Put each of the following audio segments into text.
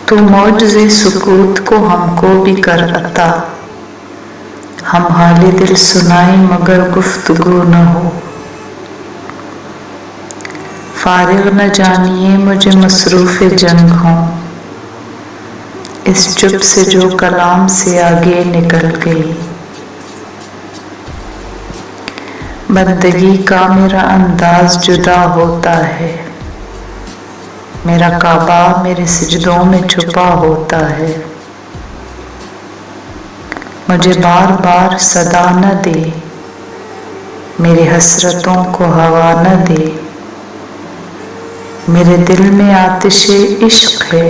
تو मौजज़े सुकूत को हमको भी कर अता, हम हाले दिल सुनाएं मगर गुफ्तगू न हो। फारिग न जानिए मुझे मसरूफ़े जंग हूँ, इस चुप से जो कलाम से आगे निकल गई। बंदगी का मेरा अंदाज जुदा होता है, मेरा काबा मेरे सिजदों में छुपा होता है। मुझे बार बार सदा न दे, मेरी हसरतों को हवा न दे। मेरे दिल में आतिशे इश्क है,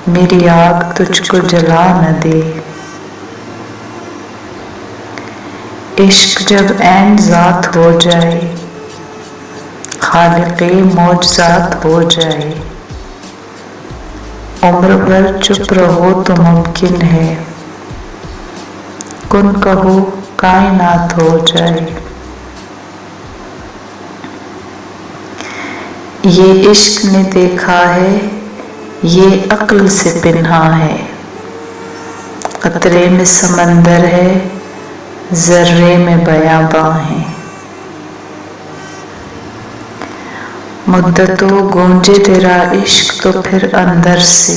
मेरी आग तुझको जला न दे। इश्क जब ऐन ज़ात हो जाए, खालिक़े मौजज़ात हो जाए। उम्र भर चुप रहो तो मुमकिन है, कुन कहो कायनात हो जाए। ये इश्क ने देखा है, ये अक्ल से पिन्हा है। कतरे में समंदर है, ज़र्रे में बयाबां है। मुद्दतों गूंजे तेरा इश्क तो फिर अंदर से,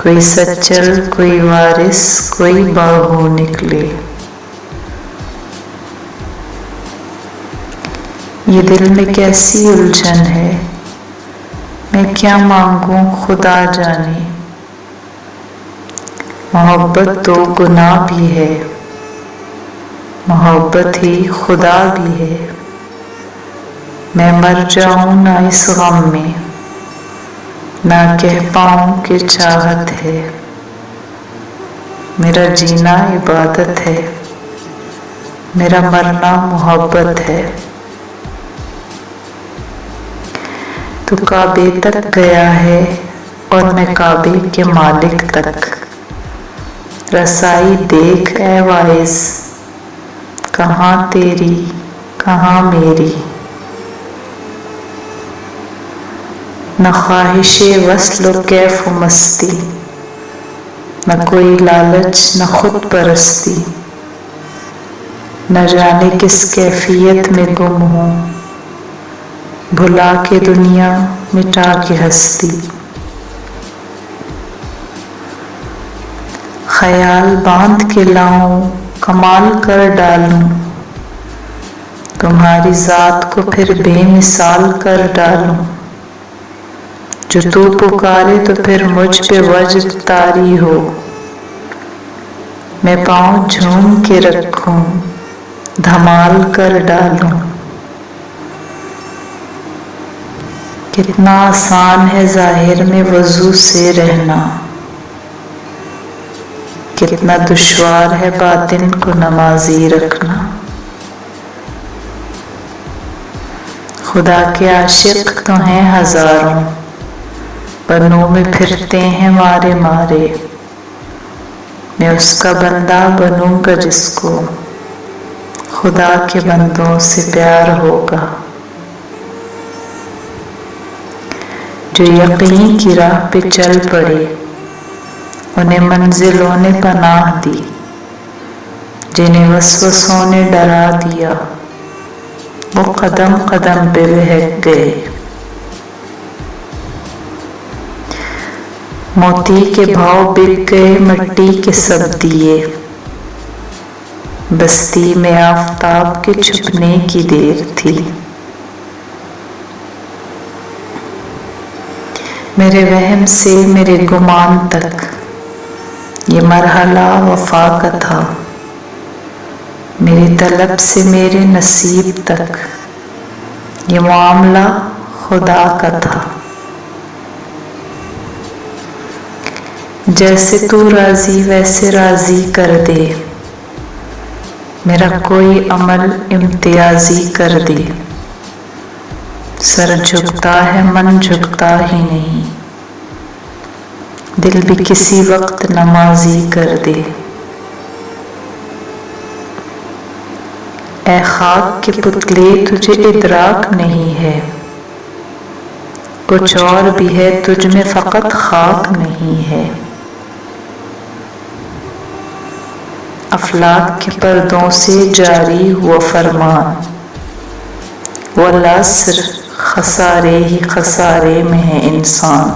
कोई सच्चल कोई वारिस कोई बाहू निकले। ये दिल में कैसी उलझन है, मैं क्या मांगूं खुदा जाने। मोहब्बत तो गुनाह भी है, मोहब्बत ही खुदा भी है। मैं मर जाऊं ना इस गम में, ना कह पाऊं कि चाहत है। मेरा जीना इबादत है, मेरा मरना मोहब्बत है। तू काबे तक गया है और मैं काबे के मालिक तक। रसाई देख ऐ वाइज़, कहाँ तेरी कहाँ मेरी। न ख्वाहिशे वस्ल कैफ मस्ती, न कोई लालच न खुद परस्ती। न जाने किस कैफियत में गुम हूँ, भुला के दुनिया मिटा के हस्ती। ख्याल बांध के लाऊं कमाल कर डालूं, तुम्हारी ज़ात को फिर बेमिसाल कर डालूं। जो तू पुकारे तो फिर मुझ पे वज्द तारी हो, मैं पाँव झूम के रखूं धमाल कर डालूं। कितना आसान है ज़ाहिर में वज़ू से रहना, कितना दुश्वार है बातिन को नमाज़ी रखना। खुदा के आशिक तो हैं हज़ारों, बनों में फिरते हैं मारे मारे। मैं उसका बंदा बनूंगा जिसको खुदा के बंदों से प्यार होगा। जो यकीन की राह पे चल पड़े, उन्हें मंजिलों ने पनाह दी। जिन्हें वसवसों ने डरा दिया, वो कदम कदम पे बहक गए। मोती के भाव बिक गए मिट्टी के सब दिए, बस्ती में आफताब के छुपने की देर थी। मेरे वहम से मेरे गुमान तक ये मरहला वफा का था। मेरी तलब से मेरे नसीब तक ये मामला खुदा का था। जैसे तू राजी वैसे राजी कर दे, मेरा कोई अमल इम्तियाजी कर दे। सर झुकता है मन झुकता ही नहीं, दिल भी किसी वक्त नमाजी कर दे। ए खाक के पुतले तुझे इदराक नहीं है, کچھ اور بھی ہے تجھ میں فقط خاک نہیں ہے۔ افلاک کے پردوں سے جاری ہوا فرمان، والعصر خسارے ہی خسارے میں ہے انسان۔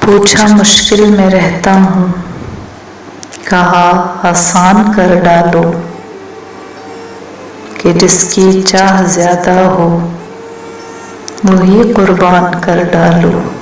پوچھا مشکل میں رہتا ہوں، کہا آسان کر ڈالو، کہ جس کی چاہ زیادہ ہو وہی قربان کر ڈالو۔